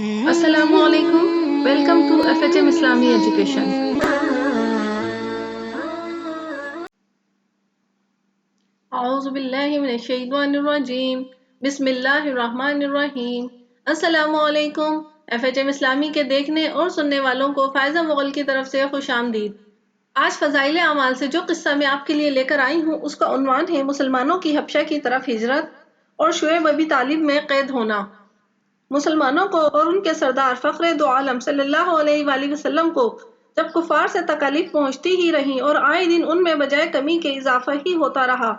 السلام علیکم، welcome to FHM اسلامی ایجوکیشن۔ اعوذ باللہ من الشیطان الرجیم، بسم اللہ الرحمن الرحیم۔ السلام علیکم، FHM اسلامی کے دیکھنے اور سننے والوں کو فائزہ مغل کی طرف سے خوش آمدید۔ آج فضائل اعمال سے جو قصہ میں آپ کے لیے لے کر آئی ہوں اس کا عنوان ہے مسلمانوں کی حبشہ کی طرف ہجرت اور شعیب ابی طالب میں قید ہونا۔ مسلمانوں کو اور ان کے سردار فخر دو عالم صلی اللہ علیہ وآلہ وسلم کو جب کفار سے تکالیف پہنچتی ہی رہیں اور آئے دن ان میں بجائے کمی کے اضافہ ہی ہوتا رہا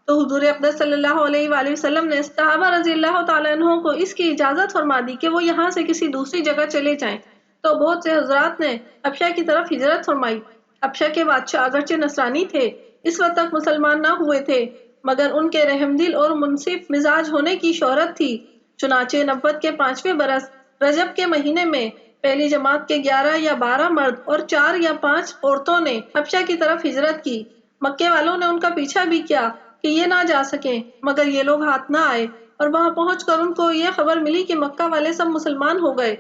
تو حضور اقدس صلی اللہ علیہ وآلہ وسلم نے صحابہ رضی اللہ تعالیٰ عنہ کو اس کی اجازت فرما دی کہ وہ یہاں سے کسی دوسری جگہ چلے جائیں، تو بہت سے حضرات نے حبشہ کی طرف ہجرت فرمائی۔ حبشہ کے بادشاہ اگرچہ نصرانی تھے، اس وقت تک مسلمان نہ ہوئے تھے، مگر ان کے رحم دل اور منصف مزاج ہونے کی شہرت تھی۔ چنانچہ نبوت کے 5ویں برس رجب کے مہینے میں پہلی جماعت کے 11 یا 12 مرد اور 4 یا 5 عورتوں نے حبشہ کی طرف ہجرت کی۔ مکے والوں نے ان کا پیچھا بھی کیا کہ یہ نہ جا سکیں، مگر یہ لوگ ہاتھ نہ آئے، اور وہاں پہنچ کر ان کو یہ خبر ملی کہ مکہ والے سب مسلمان ہو گئے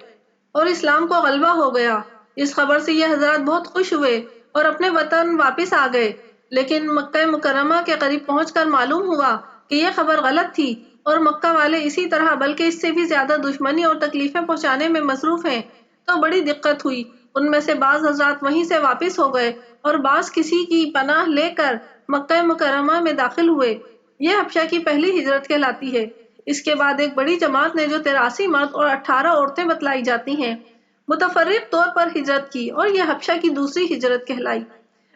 اور اسلام کو غلبہ ہو گیا۔ اس خبر سے یہ حضرات بہت خوش ہوئے اور اپنے وطن واپس آ گئے، لیکن مکہ مکرمہ کے قریب پہنچ کر معلوم ہوا کہ یہ خبر غلط تھی اور مکہ والے اسی طرح بلکہ اس سے بھی زیادہ دشمنی اور تکلیفیں پہنچانے میں مصروف ہیں، تو بڑی دقت ہوئی۔ ان میں سے بعض حضرات وہیں سے واپس ہو گئے اور بعض کسی کی پناہ لے کر مکہ مکرمہ میں داخل ہوئے۔ یہ حبشہ کی پہلی ہجرت کہلاتی ہے۔ اس کے بعد ایک بڑی جماعت نے جو 83 مرد اور 18 عورتیں بتلائی جاتی ہیں، متفرق طور پر ہجرت کی اور یہ حبشہ کی دوسری ہجرت کہلائی۔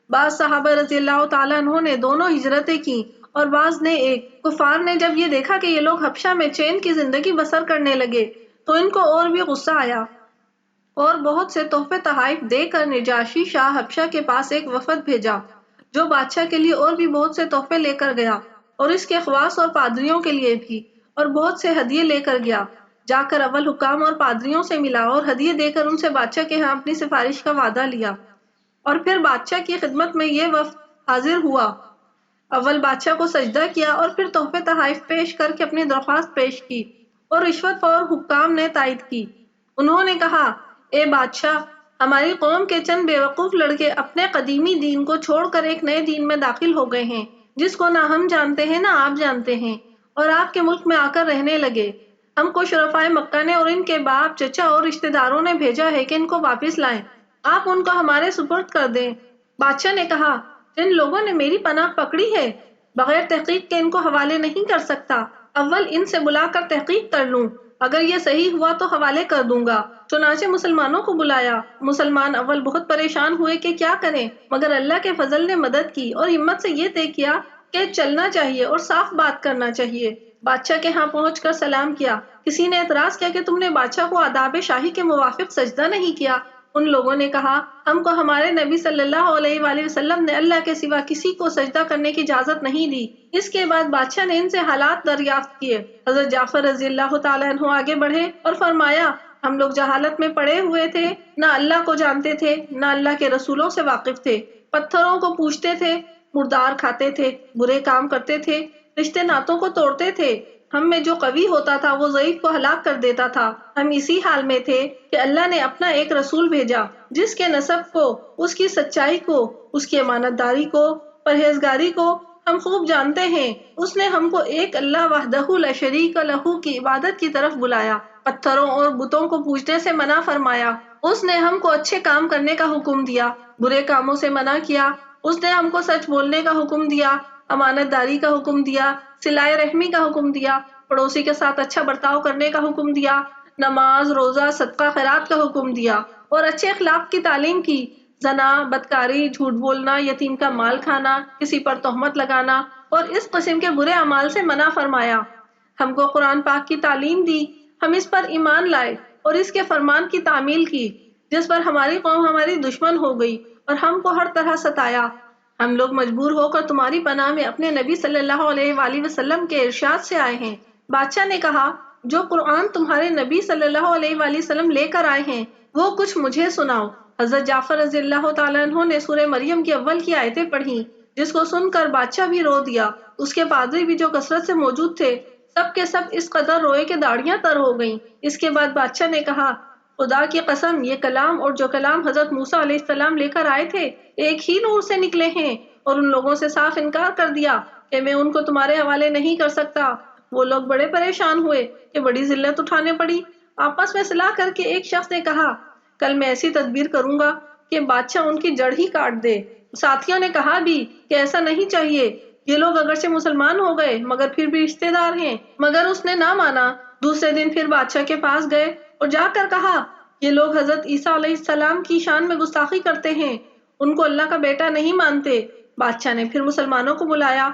بعض صحابہ رضی اللہ تعالیٰ عنہ نے دونوں ہجرتیں کی اور بعض نے ایک۔ کفار نے جب یہ دیکھا کہ یہ لوگ حبشہ میں چین کی زندگی بسر کرنے لگے تو ان کو اور بھی غصہ آیا اور بہت سے تحفے تحائف دے کر نجاشی شاہ حبشہ کے پاس ایک وفد بھیجا جو بادشاہ کے لیے اور بھی بہت سے تحفے لے کر گیا اور اس کے خواص اور پادریوں کے لیے بھی، اور بہت سے ہدیے لے کر گیا۔ جا کر اول حکام اور پادریوں سے ملا اور ہدیے دے کر ان سے بادشاہ کے ہاں اپنی سفارش کا وعدہ لیا، اور پھر بادشاہ کی خدمت میں یہ وفد حاضر ہوا۔ اول بادشاہ کو سجدہ کیا اور پھر تحفے تحائف پیش کر کے اپنی درخواست پیش کی اور رشوت خور حکام نے تائید کی۔ انہوں نے کہا، اے بادشاہ، ہماری قوم کے چند بیوقوف لڑکے اپنے قدیمی دین کو چھوڑ کر ایک نئے دین میں داخل ہو گئے ہیں جس کو نہ ہم جانتے ہیں نہ آپ جانتے ہیں، اور آپ کے ملک میں آ کر رہنے لگے۔ ہم کو شرفائے مکہ نے اور ان کے باپ چچا اور رشتہ داروں نے بھیجا ہے کہ ان کو واپس لائیں، آپ ان کو ہمارے سپرد کر دیں۔ بادشاہ نے کہا، جن لوگوں نے میری پناہ پکڑی ہے بغیر تحقیق کے ان کو حوالے نہیں کر سکتا، اول ان سے بلا کر تحقیق کر لوں، اگر یہ صحیح ہوا تو حوالے کر دوں گا۔ چنانچہ مسلمانوں کو بلایا۔ مسلمان اول بہت پریشان ہوئے کہ کیا کریں، مگر اللہ کے فضل نے مدد کی اور ہمت سے یہ طے کیا کہ چلنا چاہیے اور صاف بات کرنا چاہیے۔ بادشاہ کے ہاں پہنچ کر سلام کیا۔ کسی نے اعتراض کیا کہ تم نے بادشاہ کو آداب شاہی کے موافق سجدہ نہیں کیا۔ ان لوگوں نے کہا، ہم کو ہمارے نبی صلی اللہ علیہ وآلہ وسلم نے اللہ کے سوا کسی کو سجدہ کرنے کی اجازت نہیں دی۔ اس کے بعد بادشاہ نے ان سے حالات دریافت کیے۔ حضرت جعفر رضی اللہ تعالیٰ عنہ آگے بڑھے اور فرمایا، ہم لوگ جہالت میں پڑے ہوئے تھے، نہ اللہ کو جانتے تھے نہ اللہ کے رسولوں سے واقف تھے، پتھروں کو پوجتے تھے، مردار کھاتے تھے، برے کام کرتے تھے، رشتے ناتوں کو توڑتے تھے، ہم میں جو قوی ہوتا تھا وہ ضعیف کو ہلاک کر دیتا تھا۔ ہم اسی حال میں تھے کہ اللہ نے اپنا ایک رسول بھیجا جس کے نسب کو، اس کی سچائی کو، اس کی امانت داری کو، پرہیزگاری کو ہم خوب جانتے ہیں۔ اس نے ہم کو ایک اللہ وحدہ لا شریک لہ کی عبادت کی طرف بلایا، پتھروں اور بتوں کو پوجنے سے منع فرمایا۔ اس نے ہم کو اچھے کام کرنے کا حکم دیا، برے کاموں سے منع کیا۔ اس نے ہم کو سچ بولنے کا حکم دیا، امانت داری کا حکم دیا، صلہ رحمی کا حکم دیا، پڑوسی کے ساتھ اچھا برتاؤ کرنے کا حکم دیا، نماز، روزہ، صدقہ خیرات کا حکم دیا، اور اچھے اخلاق کی تعلیم کی۔ زنا، بدکاری، جھوٹ بولنا، یتیم کا مال کھانا، کسی پر تہمت لگانا اور اس قسم کے برے اعمال سے منع فرمایا۔ ہم کو قرآن پاک کی تعلیم دی، ہم اس پر ایمان لائے اور اس کے فرمان کی تعمیل کی، جس پر ہماری قوم ہماری دشمن ہو گئی اور ہم کو ہر طرح ستایا۔ ہم لوگ مجبور ہو کر تمہاری پناہ میں اپنے نبی صلی اللہ علیہ وآلہ وسلم کے ارشاد سے آئے ہیں۔ بادشاہ نے کہا، جو قرآن تمہارے نبی صلی اللہ علیہ وآلہ وسلم لے کر آئے ہیں وہ کچھ مجھے سناؤ۔ حضرت جعفر رضی اللہ تعالیٰ عنہ نے سورہ مریم کی اول کی آیتیں پڑھیں، جس کو سن کر بادشاہ بھی رو دیا۔ اس کے پادری بھی جو کثرت سے موجود تھے سب کے سب اس قدر روئے کہ داڑیاں تر ہو گئیں۔ اس کے بعد بادشاہ نے کہا، خدا کی قسم، یہ کلام اور جو کلام حضرت موسیٰ علیہ السلام لے کر آئے تھے ایک ہی نور سے نکلے ہیں، اور ان لوگوں سے صاف انکار کر دیا کہ میں ان کو تمہارے حوالے نہیں کر سکتا۔ وہ لوگ بڑے پریشان ہوئے کہ بڑی ذلت اٹھانے پڑی۔ آپس میں صلاح کر کے ایک شخص نے کہا، کل میں ایسی تدبیر کروں گا کہ بادشاہ ان کی جڑ ہی کاٹ دے۔ ساتھیوں نے کہا بھی کہ ایسا نہیں چاہیے، یہ لوگ اگرچہ مسلمان ہو گئے مگر پھر بھی رشتے دار ہیں، مگر اس نے نہ مانا۔ دوسرے دن پھر بادشاہ کے پاس گئے اور جا کر کہا، یہ لوگ حضرت عیسیٰ علیہ السلام کی شان میں گستاخی کرتے ہیں، ان کو اللہ کا بیٹا نہیں مانتے۔ بادشاہ نے پھر مسلمانوں کو بلایا۔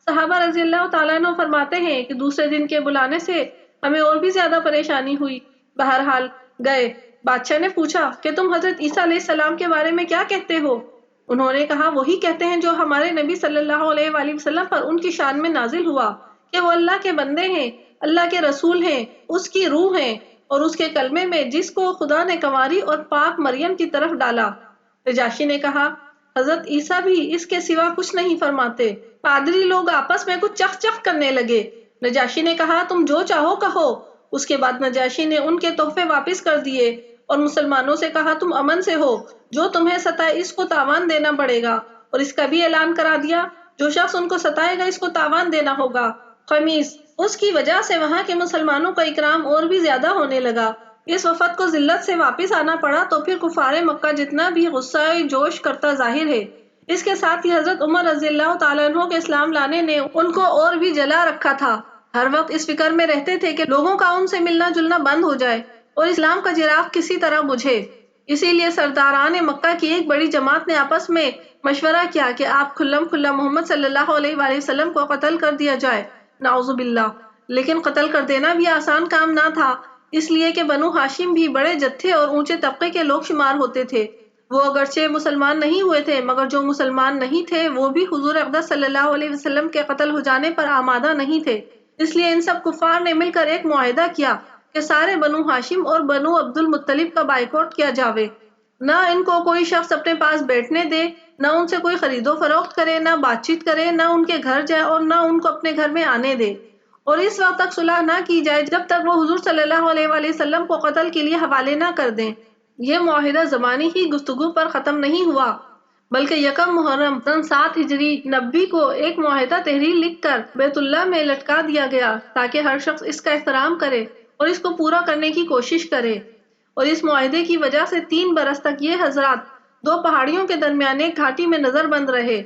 صحابہ رضی اللہ تعالیٰ عنہ فرماتے ہیں کہ دوسرے دن کے بلانے سے ہمیں اور بھی زیادہ پریشانی ہوئی۔ بہرحال گئے۔ بادشاہ نے پوچھا کہ تم حضرت عیسیٰ علیہ السلام کے بارے میں کیا کہتے ہو؟ انہوں نے کہا، وہی کہتے ہیں جو ہمارے نبی صلی اللہ علیہ وآلہ وسلم پر ان کی شان میں نازل ہوا کہ وہ اللہ کے بندے ہیں، اللہ کے رسول ہیں، اس کی روح ہیں، اور اس کے کلمے میں جس کو خدا نے کنواری اور پاک مریم کی طرف ڈالا۔ نجاشی نے کہا، حضرت عیسیٰ بھی اس کے سوا کچھ نہیں فرماتے۔ پادری لوگ آپس میں کچھ چخ چخ کرنے لگے۔ نجاشی نے کہا، تم جو چاہو کہو۔ اس کے بعد نجاشی نے ان کے تحفے واپس کر دیے اور مسلمانوں سے کہا، تم امن سے ہو، جو تمہیں ستائے اس کو تاوان دینا پڑے گا، اور اس کا بھی اعلان کرا دیا، جو شخص ان کو ستائے گا اس کو تاوان دینا ہوگا۔ خمیس، اس کی وجہ سے وہاں کے مسلمانوں کا اکرام اور بھی زیادہ ہونے لگا۔ اس وفد کو ذلت سے واپس آنا پڑا تو پھر کفار مکہ جتنا بھی غصہ جوش کرتا ظاہر ہے۔ اس کے ساتھ ہی حضرت عمر رضی اللہ تعالیٰ عنہ کے اسلام لانے نے ان کو اور بھی جلا رکھا تھا۔ ہر وقت اس فکر میں رہتے تھے کہ لوگوں کا ان سے ملنا جلنا بند ہو جائے اور اسلام کا چراغ کسی طرح بجھے۔ اسی لیے سرداران مکہ کی ایک بڑی جماعت نے آپس میں مشورہ کیا کہ آپ کھلم کھلا محمد صلی اللہ علیہ وآلہ وسلم کو قتل کر دیا جائے، نعوذ باللہ۔ لیکن قتل کر دینا بھی آسان کام نہ تھا، اس لیے کہ بنو ہاشم بھی بڑے جتھے اور اونچے طبقے کے لوگ شمار ہوتے تھے۔ وہ اگرچہ مسلمان نہیں ہوئے تھے مگر جو مسلمان نہیں تھے وہ بھی حضور اقدس صلی اللہ علیہ وسلم کے قتل ہو جانے پر آمادہ نہیں تھے۔ اس لیے ان سب کفار نے مل کر ایک معاہدہ کیا کہ سارے بنو ہاشم اور بنو عبد المطلب کا بائیکاٹ کیا جاوے، نہ ان کو کوئی شخص اپنے پاس بیٹھنے دے، نہ ان سے کوئی خرید و فروخت کرے، نہ بات چیت کرے، نہ ان کے گھر جائے اور نہ ان کو اپنے گھر میں آنے دے، اور اس وقت تک صلح نہ کی جائے جب تک وہ حضور صلی اللہ علیہ وآلہ وسلم کو قتل کے لیے حوالے نہ کر دیں۔ یہ معاہدہ زبانی ہی گفتگو پر ختم نہیں ہوا بلکہ یکم محرم سن 7 ہجری 90 کو ایک معاہدہ تحریر لکھ کر بیت اللہ میں لٹکا دیا گیا تاکہ ہر شخص اس کا احترام کرے اور اس کو پورا کرنے کی کوشش کرے۔ اور اس معاہدے کی وجہ سے 3 برس تک یہ حضرات 2 پہاڑیوں کے درمیان ایک گھاٹی میں نظر بند رہے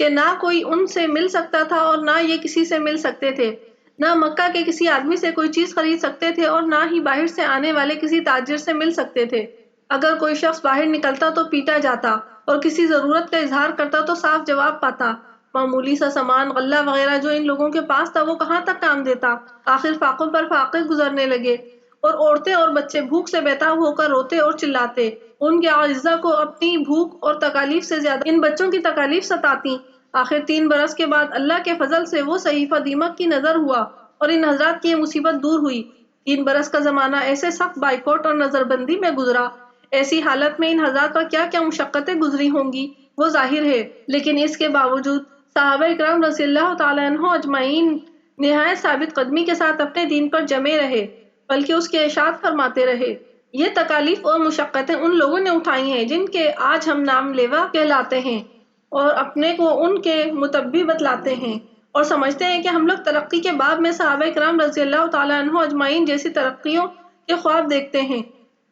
کہ نہ کوئی ان سے مل سکتا تھا اور نہ یہ کسی سے مل سکتے تھے، نہ مکہ کے کسی آدمی سے کوئی چیز خرید سکتے تھے اور نہ ہی باہر سے آنے والے کسی تاجر سے مل سکتے تھے۔ اگر کوئی شخص باہر نکلتا تو پیٹا جاتا اور کسی ضرورت کا اظہار کرتا تو صاف جواب پاتا۔ معمولی سا سامان غلہ وغیرہ جو ان لوگوں کے پاس تھا وہ کہاں تک کام دیتا۔ آخر فاقوں پر فاقے گزرنے لگے اور عورتیں اور بچے بھوک سے بیتاب ہو کر روتے اور چلاتے۔ ان کے اعزاء کو اپنی بھوک اور تکالیف سے زیادہ ان بچوں کی تکالیف ستاتی۔ آخر 3 برس کے بعد اللہ کے فضل سے وہ صحیفہ دیمک کی نظر ہوا اور ان حضرات کی یہ مصیبت دور ہوئی۔ 3 برس کا زمانہ ایسے سخت بائیکاٹ اور نظر بندی میں گزرا۔ ایسی حالت میں ان حضرات پر کیا کیا مشقتیں گزری ہوں گی وہ ظاہر ہے، لیکن اس کے باوجود صحابہ اکرام رضی اللہ تعالیٰ عنہ اجمعین نہایت ثابت قدمی کے ساتھ اپنے دین پر جمے رہے، بلکہ اس کے ارشاد فرماتے رہے۔ یہ تکالیف اور مشقتیں ان لوگوں نے اٹھائی ہیں جن کے آج ہم نام لیوا کہلاتے ہیں اور اپنے کو ان کے متبع بتلاتے ہیں اور سمجھتے ہیں کہ ہم لوگ ترقی کے باب میں صحابہ اکرام رضی اللہ تعالیٰ عنہ اجمعین جیسی ترقیوں کے خواب دیکھتے ہیں۔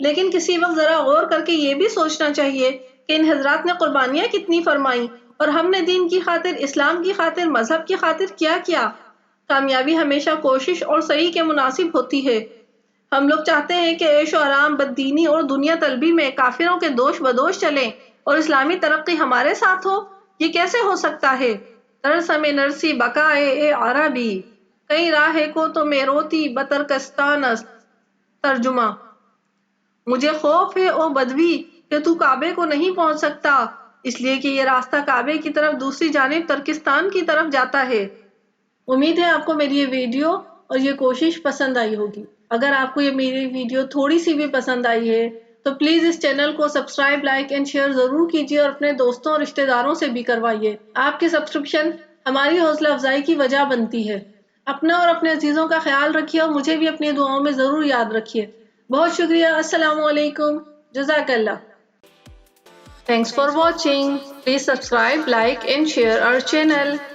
لیکن کسی وقت ذرا غور کر کے یہ بھی سوچنا چاہیے کہ ان حضرات نے قربانیاں کتنی فرمائیں اور ہم نے دین کی خاطر، اسلام کی خاطر، مذہب کی خاطر کیا کیا۔ کامیابی ہمیشہ کوشش اور سعی کے مناسب ہوتی ہے۔ ہم لوگ چاہتے ہیں کہ عیش و آرام، بددینی اور دنیا طلبی میں کافروں کے دوش بدوش چلیں اور اسلامی ترقی ہمارے ساتھ ہو۔ یہ کیسے ہو سکتا ہے؟ ترسم نرسی بقائے اے عربی، کئی راہ کو تو میروتی بترکستان است۔ ترجمہ: مجھے خوف ہے او بدوی کہ تو کعبے کو نہیں پہنچ سکتا، اس لیے کہ یہ راستہ کعبے کی طرف دوسری جانب ترکستان کی طرف جاتا ہے۔ امید ہے آپ کو میری یہ ویڈیو اور یہ کوشش پسند آئی ہوگی۔ اگر آپ کو یہ میری ویڈیو تھوڑی سی بھی پسند آئی ہے تو پلیز اس چینل کو سبسکرائب، لائک اینڈ شیئر ضرور کیجیے اور اپنے دوستوں اور رشتہ داروں سے بھی کروائیے۔ آپ کی سبسکرپشن ہماری حوصلہ افزائی کی وجہ بنتی ہے۔ اپنا اور اپنے عزیزوں کا خیال رکھیے اور مجھے بھی اپنی دعاؤں میں ضرور یاد رکھیے. بہت شکریہ. السلام علیکم. جزاک اللہ. Thanks for watching. Please subscribe, like and share our channel.